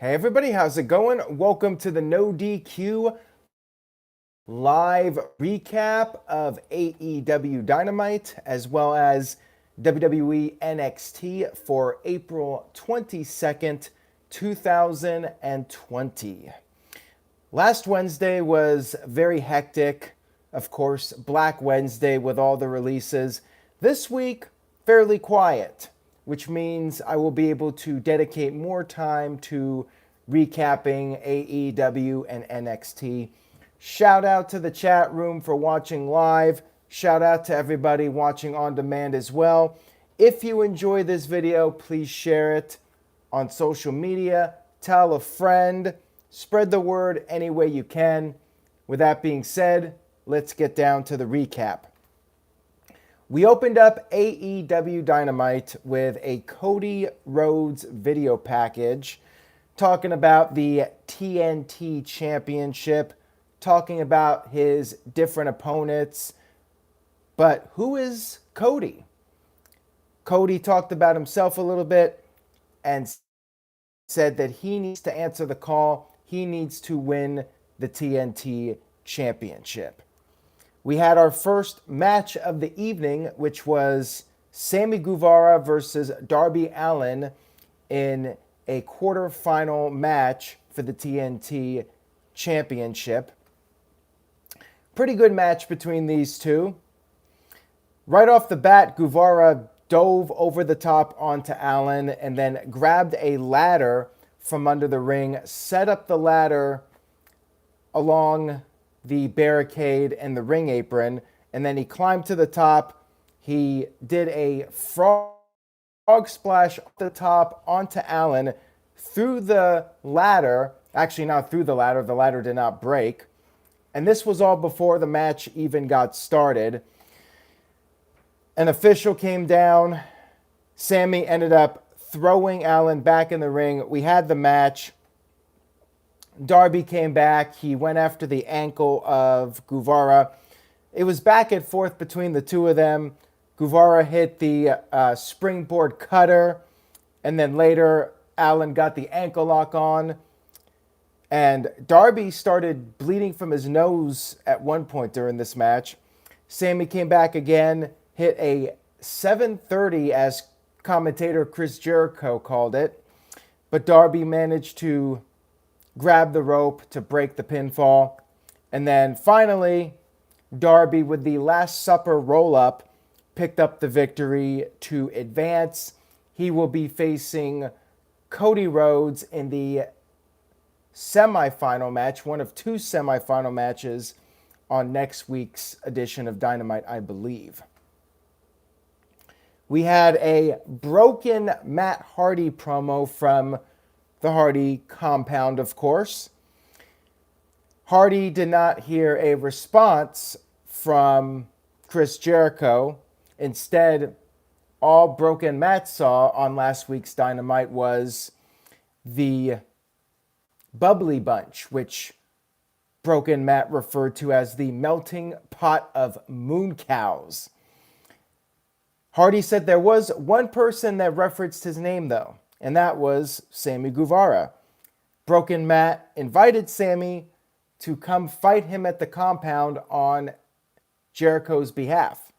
Hey everybody, how's it going? Welcome to the No DQ live recap of AEW Dynamite as well as WWE NXT for April 22nd, 2020. Last Wednesday was very hectic. Of course, Black Wednesday with all the releases. This week, fairly quiet, which means I will be able to dedicate more time to recapping AEW and NXT. Shout out to the chat room for watching live. Shout out to everybody watching on demand as well. If you enjoy this video, please share it on social media. Tell a friend. Spread the word any way you can. With that being said, let's get down to the recap. We opened up AEW Dynamite with a Cody Rhodes video package talking about the TNT Championship, talking about his different opponents. But who is Cody? Cody talked about himself a little bit and said that he needs to answer the call. He needs to win the TNT Championship. We had our first match of the evening, which was Sammy Guevara versus Darby Allin in a quarterfinal match for the TNT Championship. Pretty good match between these two. Right off the bat, Guevara dove over the top onto Allin and then grabbed a ladder from under the ring, set up the ladder along the barricade and the ring apron, and then he climbed to the top. He did a frog splash off the top onto Allin through the ladder. Actually, not through the ladder did not break. And this was all before the match even got started. An official came down. Sammy ended up throwing Allin back in the ring. We had the match. Darby came back. He went after the ankle of Guevara. It was back and forth between the two of them. Guevara hit the springboard cutter, and then later Allin got the ankle lock on. And Darby started bleeding from his nose at one point during this match. Sammy came back again, hit a 730 as commentator Chris Jericho called it. But Darby managed to grab the rope to break the pinfall. And then finally, Darby with the Last Supper roll-up picked up the victory to advance. He will be facing Cody Rhodes in the semifinal match, one of two semifinal matches on next week's edition of Dynamite, I believe. We had a broken Matt Hardy promo from the Hardy compound, of course. Hardy did not hear a response from Chris Jericho. Instead, all Broken Matt saw on last week's Dynamite was the Bubbly Bunch, which Broken Matt referred to as the melting pot of moon cows. Hardy said there was one person that referenced his name, though, and that was Sammy Guevara. Broken Matt invited Sammy to come fight him at the compound on Jericho's behalf.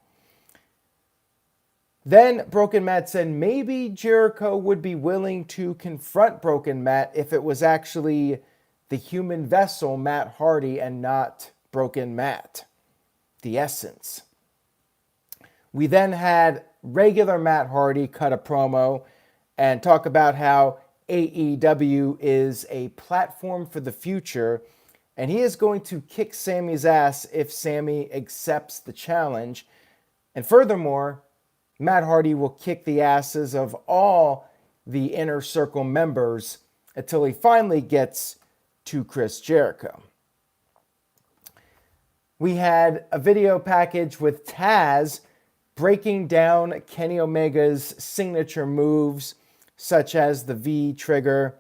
Then Broken Matt said maybe Jericho would be willing to confront Broken Matt if it was actually the human vessel Matt Hardy and not Broken Matt, the essence. We then had regular Matt Hardy cut a promo and talk about how AEW is a platform for the future, and he is going to kick Sammy's ass if Sammy accepts the challenge. And furthermore, Matt Hardy will kick the asses of all the Inner Circle members until he finally gets to Chris Jericho. We had a video package with Taz breaking down Kenny Omega's signature moves, such as the V-trigger.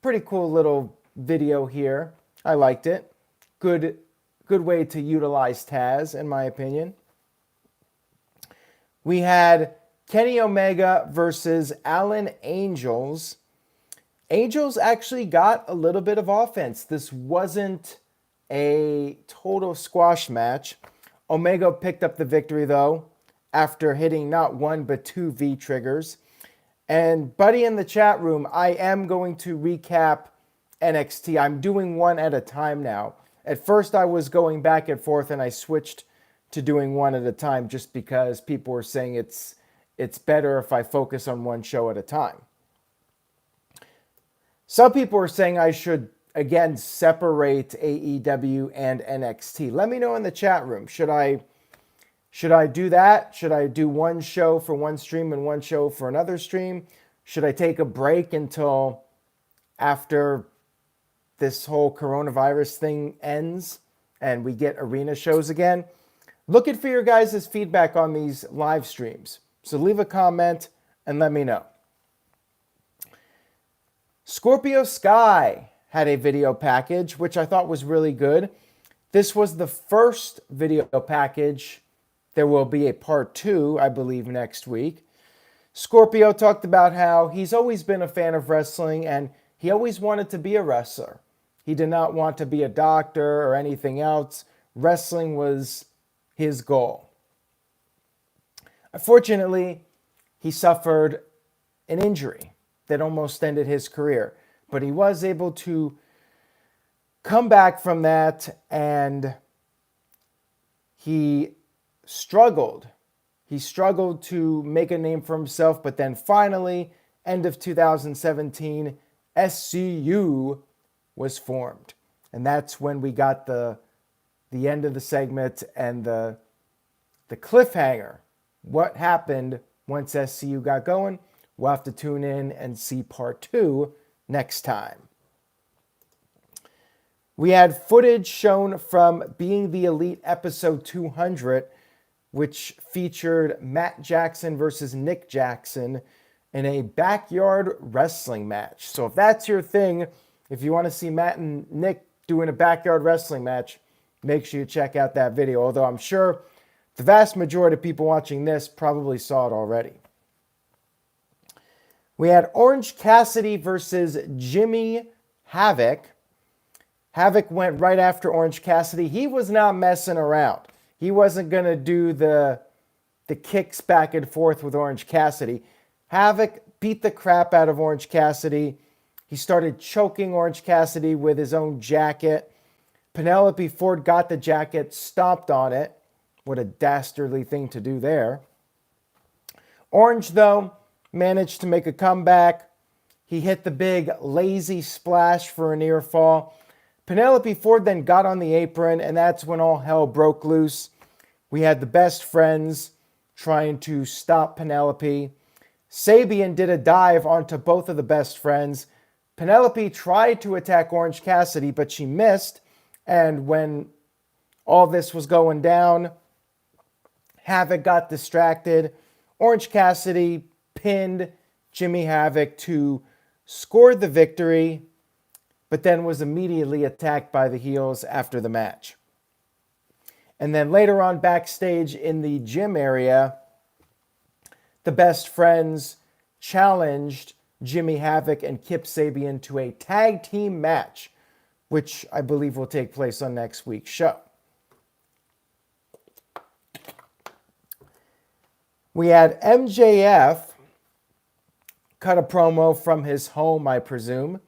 Pretty cool little video here. I liked it. Good way to utilize Taz, in my opinion. We had Kenny Omega versus Alan Angels. Angels actually got a little bit of offense. This wasn't a total squash match. Omega picked up the victory, though, after hitting not one but two V-triggers. And Buddy in the chat room, I am going to recap NXT. I'm doing one at a time now. At first, I was going back and forth, and I switched to doing one at a time just because people were saying it's better if I focus on one show at a time. Some people are saying I should, again, separate AEW and NXT. Let me know in the chat room. Should I do that? Should I do one show for one stream and one show for another stream? Should I take a break until after this whole coronavirus thing ends and we get arena shows again? Looking for your guys' feedback on these live streams. So leave a comment and let me know. Scorpio Sky had a video package, which I thought was really good. This was the first video package. There will be a part 2, I believe, next week. Scorpio talked about how he's always been a fan of wrestling and he always wanted to be a wrestler. He did not want to be a doctor or anything else. Wrestling was his goal. Unfortunately, he suffered an injury that almost ended his career. But he was able to come back from that, and he struggled. He struggled to make a name for himself, but then finally, end of 2017, SCU was formed. And that's when we got the end of the segment and the cliffhanger. What happened once SCU got going? We'll have to tune in and see part 2 next time. We had footage shown from Being the Elite episode 200, which featured Matt Jackson versus Nick Jackson in a backyard wrestling match. So if that's your thing, if you want to see Matt and Nick doing a backyard wrestling match, make sure you check out that video. Although I'm sure the vast majority of people watching this probably saw it already. We had Orange Cassidy versus Jimmy Havoc. Havoc went right after Orange Cassidy. He was not messing around. He wasn't going to do the kicks back and forth with Orange Cassidy. Havoc beat the crap out of Orange Cassidy. He started choking Orange Cassidy with his own jacket. Penelope Ford got the jacket, stomped on it. What a dastardly thing to do there. Orange, though, managed to make a comeback. He hit the big lazy splash for a near fall. Penelope Ford then got on the apron, and that's when all hell broke loose. We had the best friends trying to stop Penelope. Sabian did a dive onto both of the best friends. Penelope tried to attack Orange Cassidy, but she missed. And when all this was going down, Havoc got distracted. Orange Cassidy pinned Jimmy Havoc to score the victory, but then was immediately attacked by the heels after the match. And then later on backstage in the gym area, the best friends challenged Jimmy Havoc and Kip Sabian to a tag team match, which I believe will take place on next week's show. We had MJF cut a promo from his home, I presume.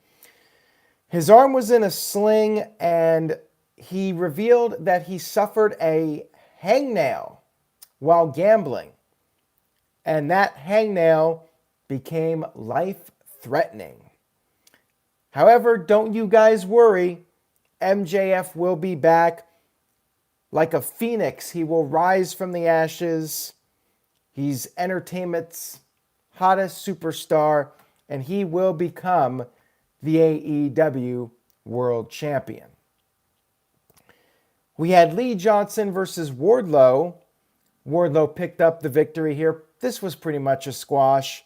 His arm was in a sling, and he revealed that he suffered a hangnail while gambling. And that hangnail became life-threatening. However, don't you guys worry. MJF will be back. Like a phoenix, he will rise from the ashes. He's entertainment's hottest superstar, and he will become the AEW World Champion. We had Lee Johnson versus Wardlow. Wardlow picked up the victory here. This was pretty much a squash.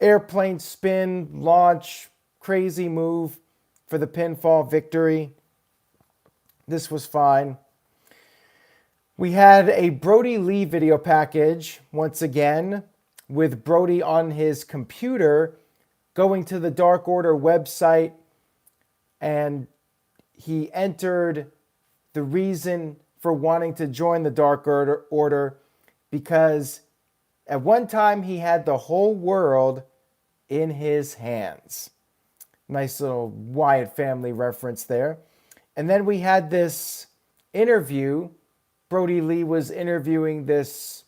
Airplane spin, launch, crazy move for the pinfall victory. This was fine. We had a Brodie Lee video package, once again, with Brodie on his computer going to the Dark Order website, and he entered the reason for wanting to join the Dark Order because at one time he had the whole world in his hands. Nice little Wyatt family reference there. And then we had this interview. Brodie Lee was interviewing this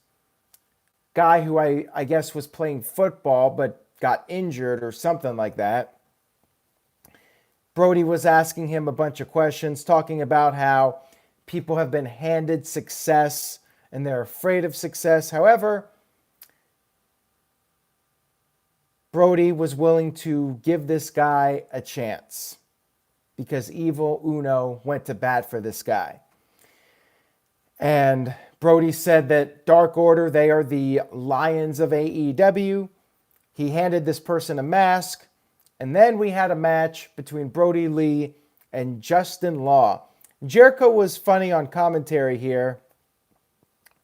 guy who I guess was playing football but got injured or something like that. Brodie was asking him a bunch of questions, talking about how people have been handed success and they're afraid of success. However, Brodie was willing to give this guy a chance because Evil Uno went to bat for this guy. And Brodie said that Dark Order, they are the lions of AEW. He handed this person a mask. And then we had a match between Brodie Lee and Justin Law. Jericho was funny on commentary here.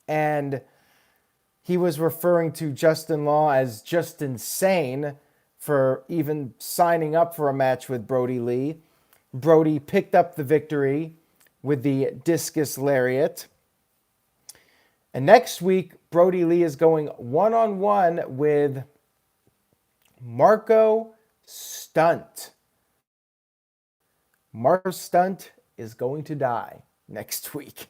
And he was referring to Justin Law as just insane for even signing up for a match with Brodie Lee. Brodie picked up the victory with the discus lariat. And next week, Brodie Lee is going one-on-one with Marco Stunt. Marco Stunt is going to die next week.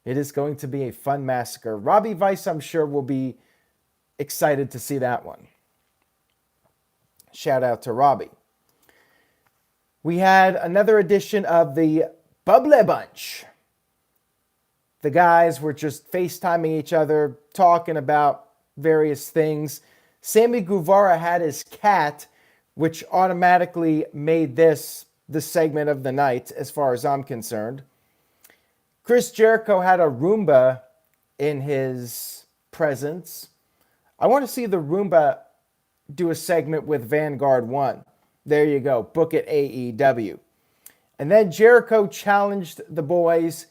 It is going to be a fun massacre. Robbie Vice, I'm sure, will be excited to see that one. Shout out to Robbie. We had another edition of the Bubbly Bunch. The guys were just FaceTiming each other, talking about various things. Sammy Guevara had his cat, which automatically made this the segment of the night, as far as I'm concerned. Chris Jericho had a Roomba in his presence. I want to see the Roomba do a segment with Vanguard 1. There you go. Book it AEW. And then Jericho challenged the boys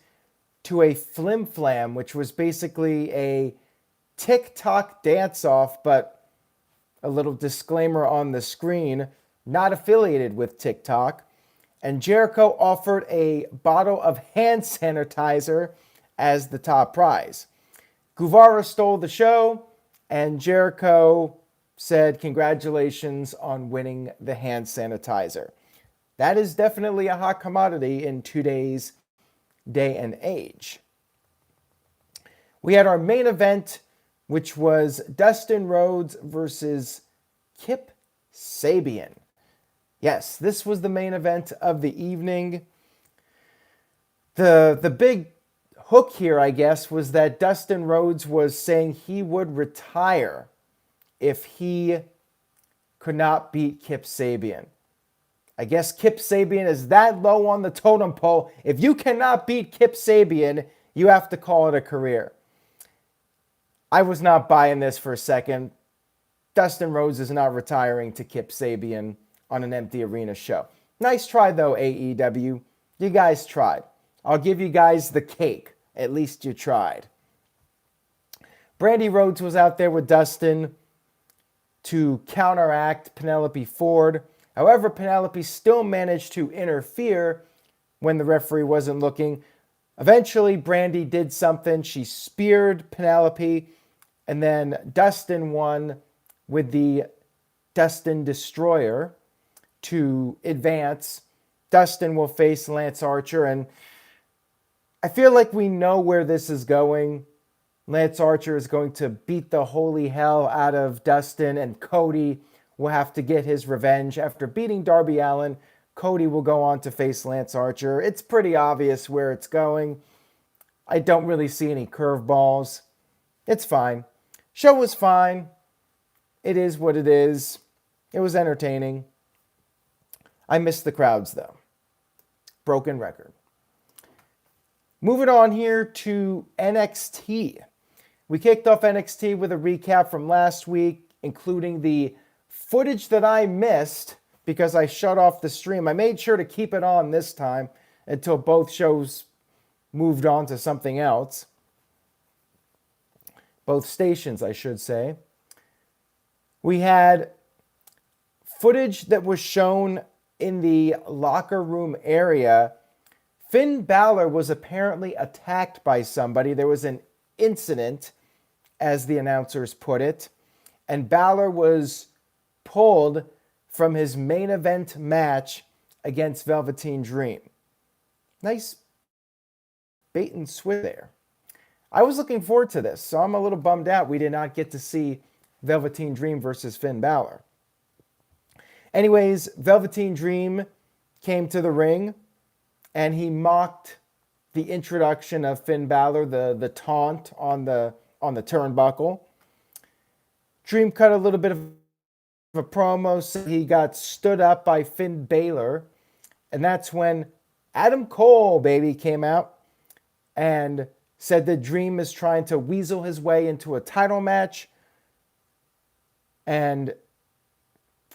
to a flim flam, which was basically a TikTok dance-off, but a little disclaimer on the screen, not affiliated with TikTok. And Jericho offered a bottle of hand sanitizer as the top prize. Guevara stole the show, and Jericho said congratulations on winning the hand sanitizer. That is definitely a hot commodity in today's day and age. We had our main event, which was Dustin Rhodes versus Kip Sabian. Yes, this was the main event of the evening. The big hook here, I guess, was that Dustin Rhodes was saying he would retire if he could not beat Kip Sabian. I guess Kip Sabian is that low on the totem pole. If you cannot beat Kip Sabian, you have to call it a career. I was not buying this for a second. Dustin Rhodes is not retiring to Kip Sabian on an empty arena show. Nice try, though, AEW. You guys tried. I'll give you guys the cake. At least you tried. Brandy Rhodes was out there with Dustin to counteract Penelope Ford. However, Penelope still managed to interfere when the referee wasn't looking. Eventually, Brandy did something. She speared Penelope, and then Dustin won with the Dustin Destroyer to advance. Dustin will face Lance Archer, and I feel like we know where this is going. Lance Archer is going to beat the holy hell out of Dustin, and Cody will have to get his revenge. After beating Darby Allin, Cody will go on to face Lance Archer. It's pretty obvious where it's going. I don't really see any curveballs. It's fine. Show was fine. It is what it is. It was entertaining. I missed the crowds, though. Broken record. Moving on here to NXT. We kicked off NXT with a recap from last week, including the footage that I missed because I shut off the stream. I made sure to keep it on this time until both shows moved on to something else. Both stations, I should say. We had footage that was shown in the locker room area, Finn Balor was apparently attacked by somebody. There was an incident, as the announcers put it, and Balor was pulled from his main event match against Velveteen Dream. Nice bait and switch there. I was looking forward to this, so I'm a little bummed out we did not get to see Velveteen Dream versus Finn Balor. Anyways, Velveteen Dream came to the ring, and he mocked the introduction of Finn Balor, the taunt on the turnbuckle. Dream cut a little bit of a promo, so he got stood up by Finn Balor, and that's when Adam Cole, baby, came out and said that Dream is trying to weasel his way into a title match, and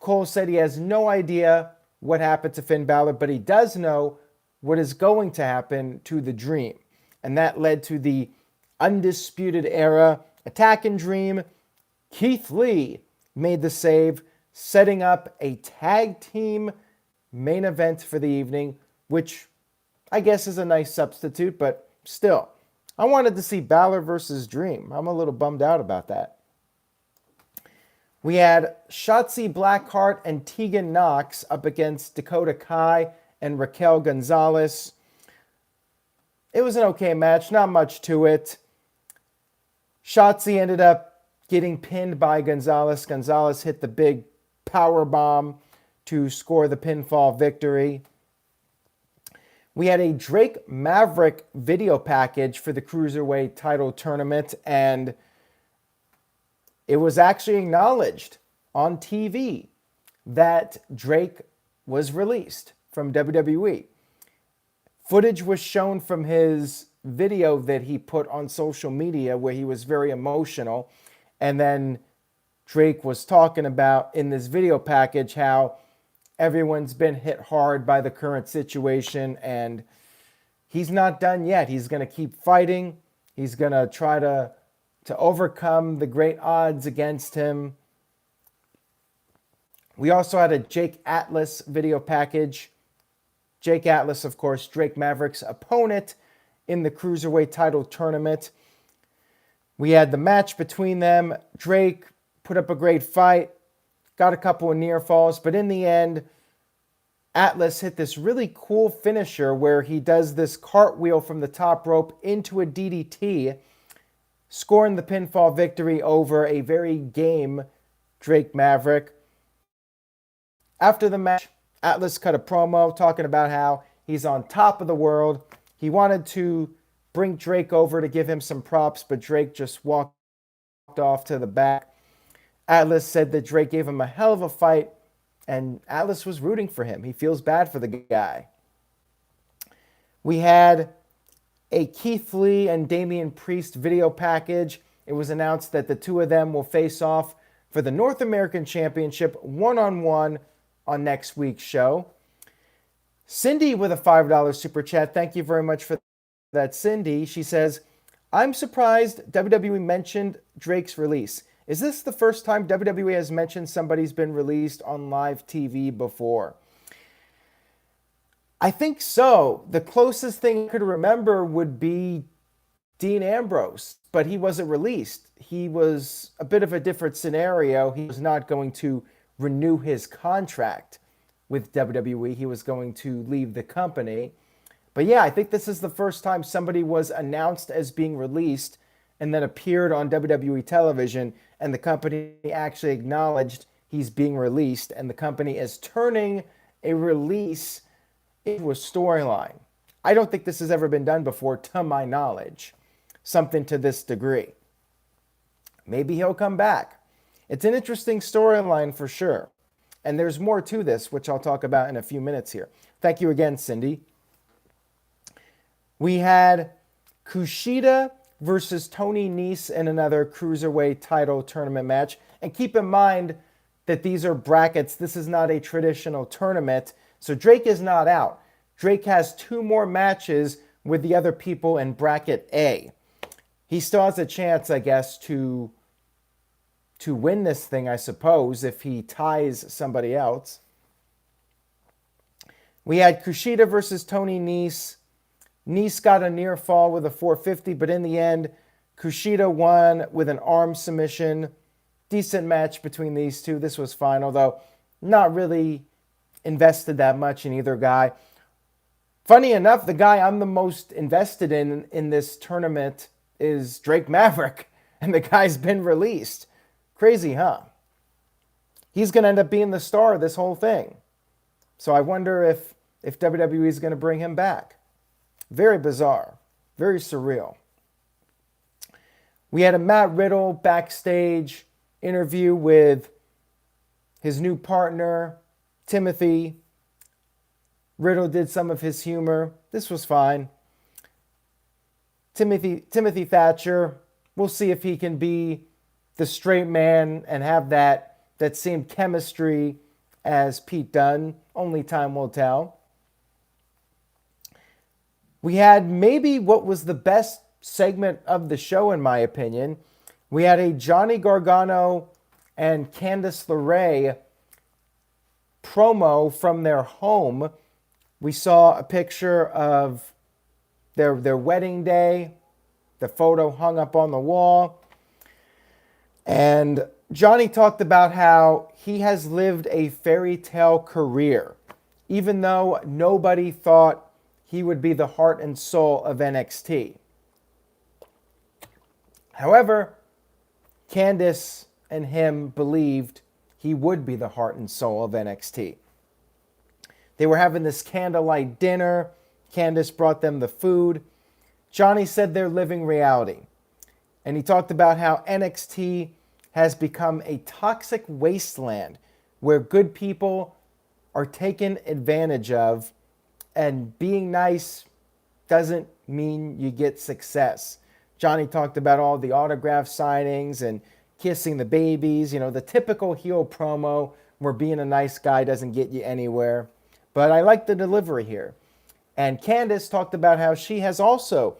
Cole said he has no idea what happened to Finn Balor, but he does know what is going to happen to the Dream. And that led to the Undisputed Era attacking Dream. Keith Lee made the save, setting up a tag team main event for the evening, which I guess is a nice substitute, but still, I wanted to see Balor versus Dream. I'm a little bummed out about that. We had Shotzi Blackheart and Tegan Nox up against Dakota Kai and Raquel Gonzalez. It was an okay match, not much to it. Shotzi ended up getting pinned by Gonzalez. Gonzalez hit the big power bomb to score the pinfall victory. We had a Drake Maverick video package for the Cruiserweight title tournament, and it was actually acknowledged on TV that Drake was released from WWE. Footage was shown from his video that he put on social media where he was very emotional. And then Drake was talking about in this video package how everyone's been hit hard by the current situation and he's not done yet. He's going to keep fighting. He's going to try to overcome the great odds against him. We also had a Jake Atlas video package. Jake Atlas, of course, Drake Maverick's opponent in the Cruiserweight title tournament. We had the match between them. Drake put up a great fight, got a couple of near falls, but in the end, Atlas hit this really cool finisher where he does this cartwheel from the top rope into a DDT, scoring the pinfall victory over a very game Drake Maverick. After the match, Atlas cut a promo talking about how he's on top of the world. He wanted to bring Drake over to give him some props, but Drake just walked off to the back. Atlas said that Drake gave him a hell of a fight, and Atlas was rooting for him. He feels bad for the guy. We had a Keith Lee and Damian Priest video package. It was announced that the two of them will face off for the North American Championship one-on-one on next week's show. Cindy with a $5 super chat. Thank you very much for that, Cindy. She says, I'm surprised WWE mentioned Drake's release. Is this the first time WWE has mentioned somebody's been released on live TV before? I think so. The closest thing I could remember would be Dean Ambrose, but he wasn't released. He was a bit of a different scenario. He was not going to renew his contract with WWE. He was going to leave the company. But yeah, I think this is the first time somebody was announced as being released and then appeared on WWE television, and the company actually acknowledged he's being released, and the company is turning a release into a storyline. I don't think this has ever been done before, to my knowledge. Something to this degree. Maybe he'll come back. It's an interesting storyline for sure. And there's more to this, which I'll talk about in a few minutes here. Thank you again, Cindy. We had Kushida versus Tony Nese in another Cruiserweight title tournament match. And keep in mind that these are brackets. This is not a traditional tournament. So Drake is not out. Drake has 2 more matches with the other people in bracket A. He still has a chance, I guess, to to win this thing, I suppose, if he ties somebody else. We had Kushida versus Tony Nese. Nese got a near fall with a 450, but in the end, Kushida won with an arm submission. Decent match between these two. This was fine, although not really invested that much in either guy. Funny enough, the guy I'm the most invested in this tournament is Drake Maverick, and the guy's been released. Crazy, huh? He's going to end up being the star of this whole thing. So I wonder if WWE is going to bring him back. Very bizarre. Very surreal. We had a Matt Riddle backstage interview with his new partner, Timothy. Riddle did some of his humor. This was fine. Timothy Thatcher, we'll see if he can be the straight man and have that same chemistry as Pete Dunne. Only time will tell. We had maybe what was the best segment of the show, in my opinion. We had a Johnny Gargano and Candice LeRae promo from their home. We saw a picture of their wedding day, the photo hung up on the wall. And Johnny talked about how he has lived a fairy tale career, even though nobody thought he would be the heart and soul of NXT. However, Candice and him believed he would be the heart and soul of NXT. They were having this candlelight dinner. Candice brought them the food. Johnny said they're living reality. And he talked about how NXT has become a toxic wasteland where good people are taken advantage of, and being nice doesn't mean you get success. Johnny talked about all the autograph signings and kissing the babies, the typical heel promo where being a nice guy doesn't get you anywhere. But I like the delivery here. And Candice talked about how she has also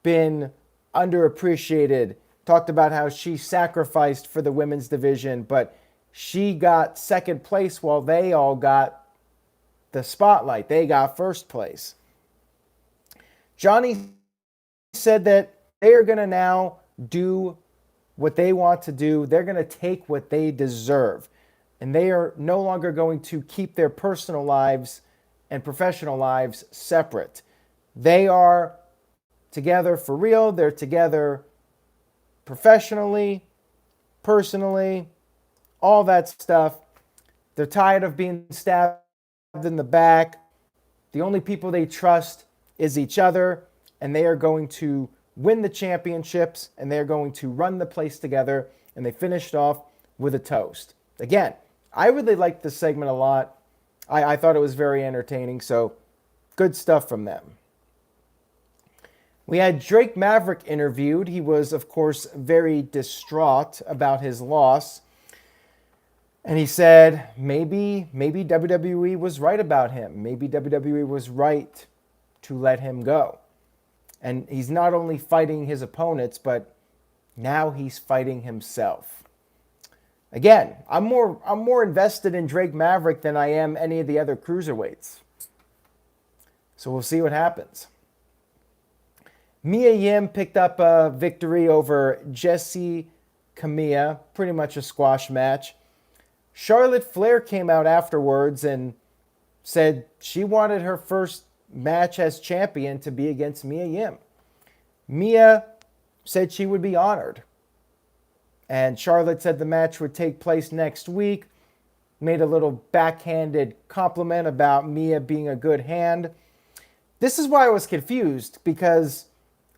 been underappreciated, talked about how she sacrificed for the women's division, but she got second place while they all got the spotlight. They got first place. Johnny said that they are going to now do what they want to do. They're going to take what they deserve. And they are no longer going to keep their personal lives and professional lives separate. They are together for real. They're together professionally, personally, all that stuff. They're tired of being stabbed in the back. The only people they trust is each other, and they are going to win the championships, and they're going to run the place together. And they finished off with a toast. Again, I really liked this segment a lot. I thought it was very entertaining, so good stuff from them. We had Drake Maverick interviewed. He was, of course, very distraught about his loss. And he said maybe WWE was right about him. Maybe WWE was right to let him go. And he's not only fighting his opponents, but now he's fighting himself. Again, I'm more invested in Drake Maverick than I am any of the other cruiserweights. So we'll see what happens. Mia Yim picked up a victory over Jessie Kamea, pretty much a squash match. Charlotte Flair came out afterwards and said she wanted her first match as champion to be against Mia Yim. Mia said she would be honored. And Charlotte said the match would take place next week. Made a little backhanded compliment about Mia being a good hand. This is why I was confused, because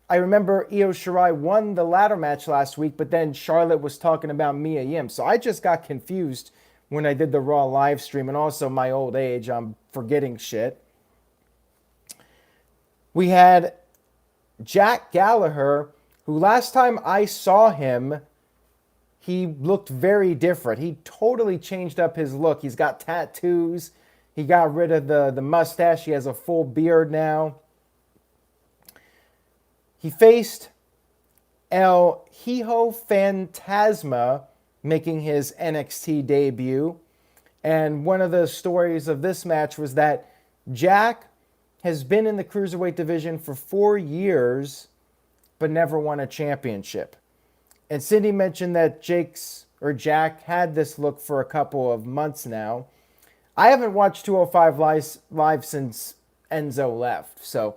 I remember Io Shirai won the ladder match last week, but then Charlotte was talking about Mia Yim. So I just got confused when I did the Raw live stream, and also my old age, I'm forgetting shit. We had Jack Gallagher, who last time I saw him, he looked very different. He totally changed up his look. He's got tattoos. He got rid of the mustache. He has a full beard now. He faced El Hijo Fantasma making his NXT debut. And one of the stories of this match was that Jack has been in the Cruiserweight division for 4 years, but never won a championship. And Cindy mentioned that Jack had this look for a couple of months now. I haven't watched 205 Live since Enzo left, so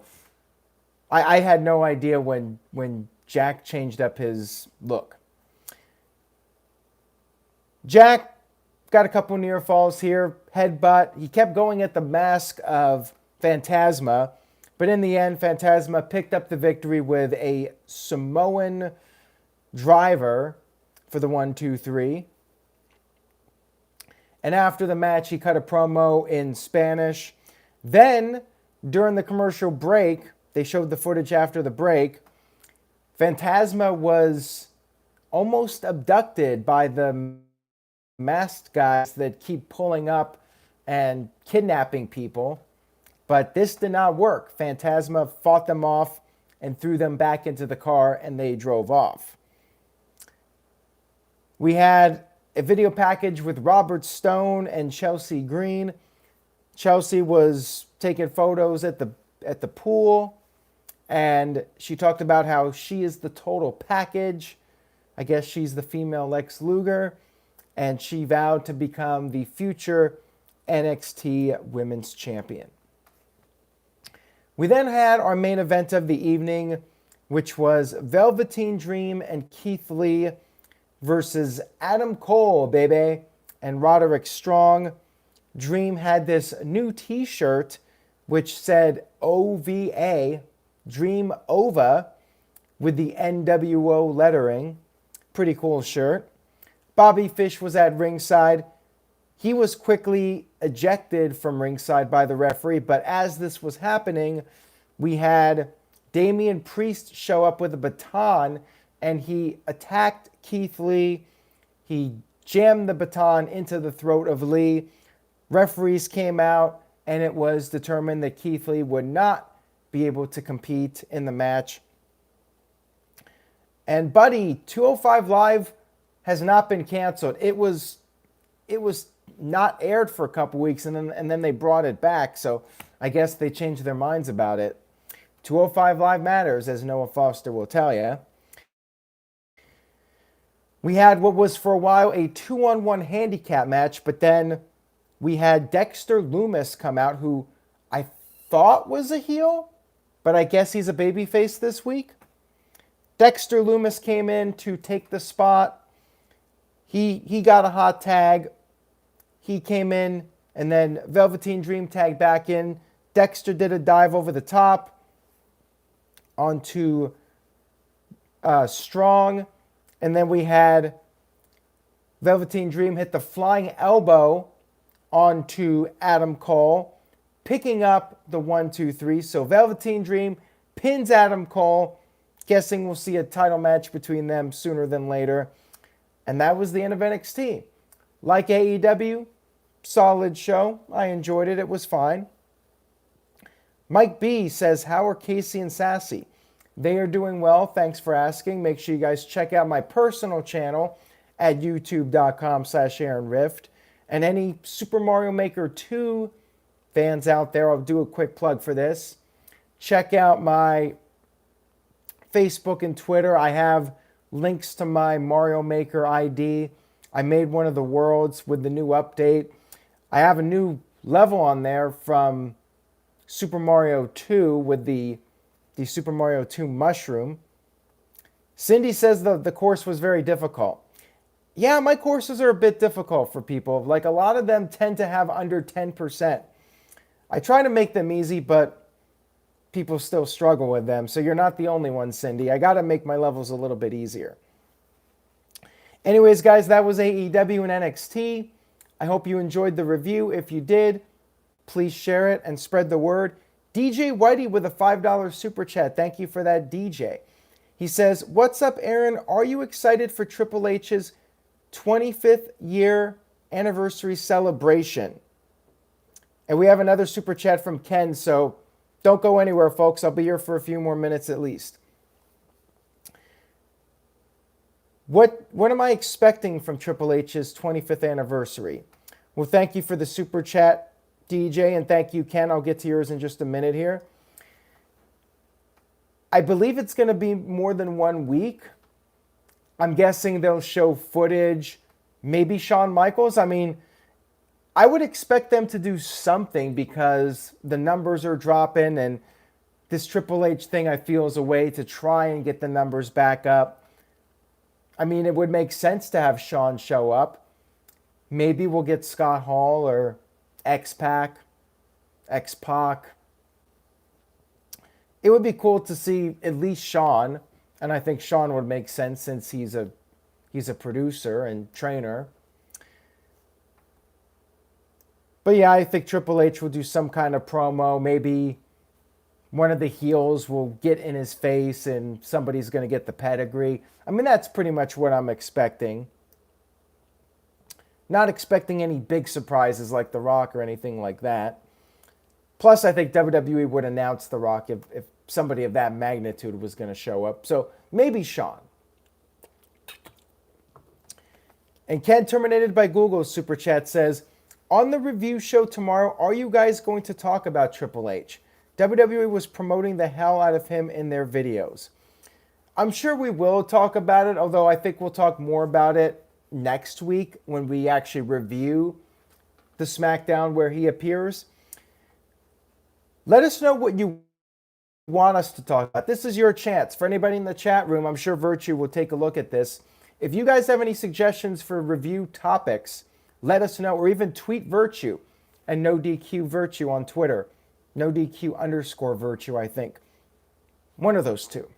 I had no idea when Jack changed up his look. Jack got a couple near falls here, headbutt. He kept going at the mask of Phantasma, but in the end, Phantasma picked up the victory with a Samoan driver for the 1-2-3. And after the match, he cut a promo in Spanish. Then, during the commercial break, they showed the footage after the break, Phantasma was almost abducted by the masked guys that keep pulling up and kidnapping people. But this did not work. Phantasma fought them off and threw them back into the car, and they drove off. We had a video package with Robert Stone and Chelsea Green. Chelsea was taking photos at the pool, and she talked about how she is the total package. I guess she's the female Lex Luger, and she vowed to become the future NXT Women's Champion. We then had our main event of the evening, which was Velveteen Dream and Keith Lee versus Adam Cole, baby, and Roderick Strong. Dream had this new t-shirt which said OVA, Dream Ova, with the NWO lettering. Pretty cool shirt. Bobby Fish was at ringside. He was quickly ejected from ringside by the referee, but as this was happening, we had Damian Priest show up with a baton, and he attacked Keith Lee. He jammed the baton into the throat of Lee. Referees came out, and it was determined that Keith Lee would not be able to compete in the match. And buddy, 205 Live has not been canceled. It was not aired for a couple weeks, and then they brought it back. So I guess they changed their minds about it. 205 Live matters, as Noah Foster will tell you. We had what was for a while a 2-on-1 handicap match, but then we had Dexter Lumis come out, who I thought was a heel, but I guess he's a babyface this week. Dexter Lumis came in to take the spot. He got a hot tag. He came in, and then Velveteen Dream tagged back in. Dexter did a dive over the top onto Strong. And then we had Velveteen Dream hit the flying elbow onto Adam Cole, picking up the 1-2-3. So Velveteen Dream pins Adam Cole. Guessing we'll see a title match between them sooner than later. And that was the end of NXT. Like AEW, solid show. I enjoyed it. It was fine. Mike B says, how are Casey and Sassy? They are doing well. Thanks for asking. Make sure you guys check out my personal channel at youtube.com/AaronRift. And any Super Mario Maker 2 fans out there, I'll do a quick plug for this. Check out my Facebook and Twitter. I have links to my Mario Maker ID. I made one of the worlds with the new update. I have a new level on there from Super Mario 2 with the Super Mario 2 mushroom. Cindy says the course was very difficult. Yeah, my courses are a bit difficult for people. Like, a lot of them tend to have under 10%. I try to make them easy, but people still struggle with them. So you're not the only one, Cindy. I got to make my levels a little bit easier. Anyways, guys, that was AEW and NXT. I hope you enjoyed the review. If you did, please share it and spread the word. DJ Whitey with a $5 super chat. Thank you for that, DJ. He says, what's up, Aaron? Are you excited for Triple H's 25th year anniversary celebration? And we have another super chat from Ken, so don't go anywhere, folks. I'll be here for a few more minutes at least. What am I expecting from Triple H's 25th anniversary? Well, thank you for the super chat, DJ, and thank you, Ken. I'll get to yours in just a minute here. I believe it's going to be more than 1 week. I'm guessing they'll show footage, maybe Shawn Michaels. I mean, I would expect them to do something because the numbers are dropping, and this Triple H thing I feel is a way to try and get the numbers back up. I mean, it would make sense to have Shawn show up. Maybe we'll get Scott Hall or X-Pac. It would be cool to see at least Shawn, and I think Shawn would make sense since he's a producer and trainer. But yeah, I think Triple H will do some kind of promo. Maybe one of the heels will get in his face and somebody's going to get the pedigree. I mean, that's pretty much what I'm expecting. Not expecting any big surprises like The Rock or anything like that. Plus, I think WWE would announce The Rock if somebody of that magnitude was going to show up. So maybe Shawn. And Ken, terminated by Google, Super Chat says, on the review show tomorrow, are you guys going to talk about Triple H? WWE was promoting the hell out of him in their videos. I'm sure we will talk about it, although I think we'll talk more about it next week when we actually review the SmackDown where he appears. Let us know what you want us to talk about. This is your chance. For anybody in the chat room, I'm sure Virtue will take a look at this. If you guys have any suggestions for review topics, let us know, or even tweet Virtue and NoDQ on Twitter. NoDQ_Virtue, I think. One of those two.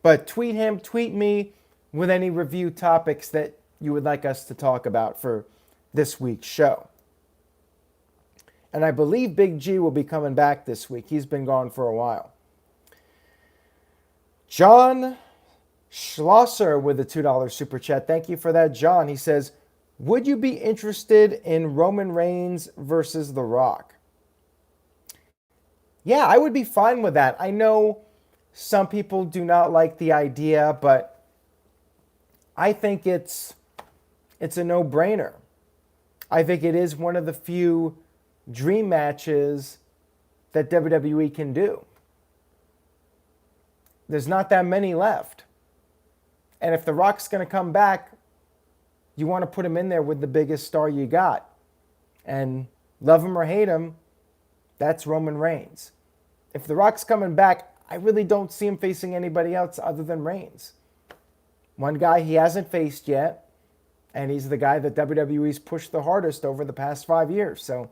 But tweet him, tweet me with any review topics that you would like us to talk about for this week's show. And I believe Big G will be coming back this week. He's been gone for a while. John Schlosser with a $2 super chat. Thank you for that, John. He says, would you be interested in Roman Reigns versus The Rock? Yeah, I would be fine with that. I know some people do not like the idea, but I think it's a no-brainer. I think it is one of the few dream matches that WWE can do. There's not that many left. And if The Rock's going to come back, you want to put him in there with the biggest star you got. And love him or hate him, that's Roman Reigns. If The Rock's coming back, I really don't see him facing anybody else other than Reigns. One guy he hasn't faced yet, and he's the guy that WWE's pushed the hardest over the past 5 years. So,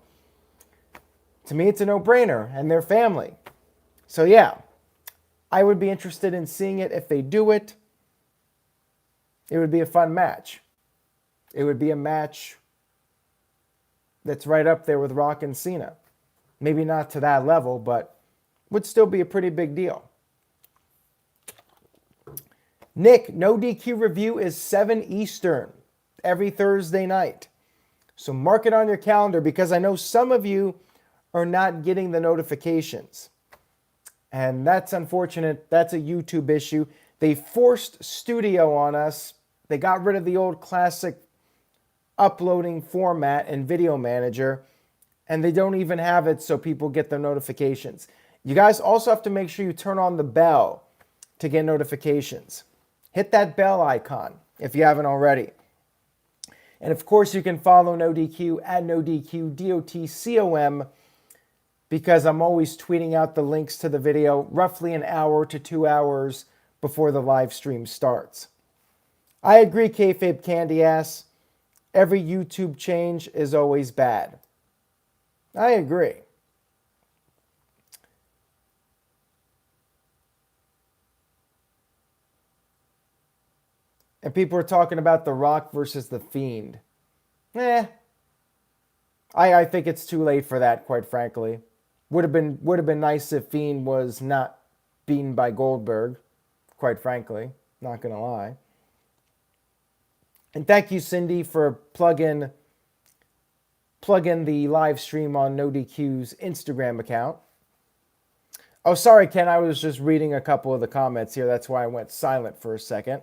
to me, it's a no-brainer, and they're family. So, yeah, I would be interested in seeing it if they do it. It would be a fun match. It would be a match that's right up there with Rock and Cena. Maybe not to that level, but would still be a pretty big deal. Nick, No DQ review is 7 Eastern every Thursday night. So mark it on your calendar because I know some of you are not getting the notifications. And that's unfortunate. That's a YouTube issue. They forced Studio on us. They got rid of the old classic uploading format and video manager, and they don't even have it so people get the notifications. You guys also have to make sure you turn on the bell to get notifications. Hit that bell icon if you haven't already. And of course, you can follow NoDQ at NoDQ_DOTCOM because I'm always tweeting out the links to the video roughly an hour to 2 hours before the live stream starts. I agree, Kayfabe Candy Ass. Every YouTube change is always bad. I agree. And people are talking about The Rock versus The Fiend. I think it's too late for that, quite frankly. Would have been nice if Fiend was not beaten by Goldberg, quite frankly. Not going to lie. And thank you, Cindy, for plug in the live stream on NoDQ's Instagram account. Oh, sorry, Ken. I was just reading a couple of the comments here. That's why I went silent for a second.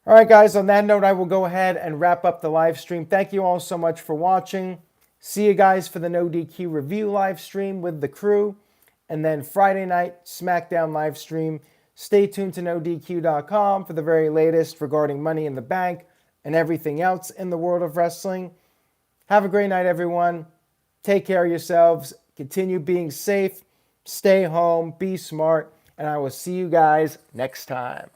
All right, guys, on that note, I will go ahead and wrap up the live stream. Thank you all so much for watching. See you guys for the No DQ review live stream with the crew. And then Friday night, SmackDown live stream. Stay tuned to NoDQ.com for the very latest regarding Money in the Bank and everything else in the world of wrestling. Have a great night, everyone. Take care of yourselves. Continue being safe. Stay home. Be smart. And I will see you guys next time.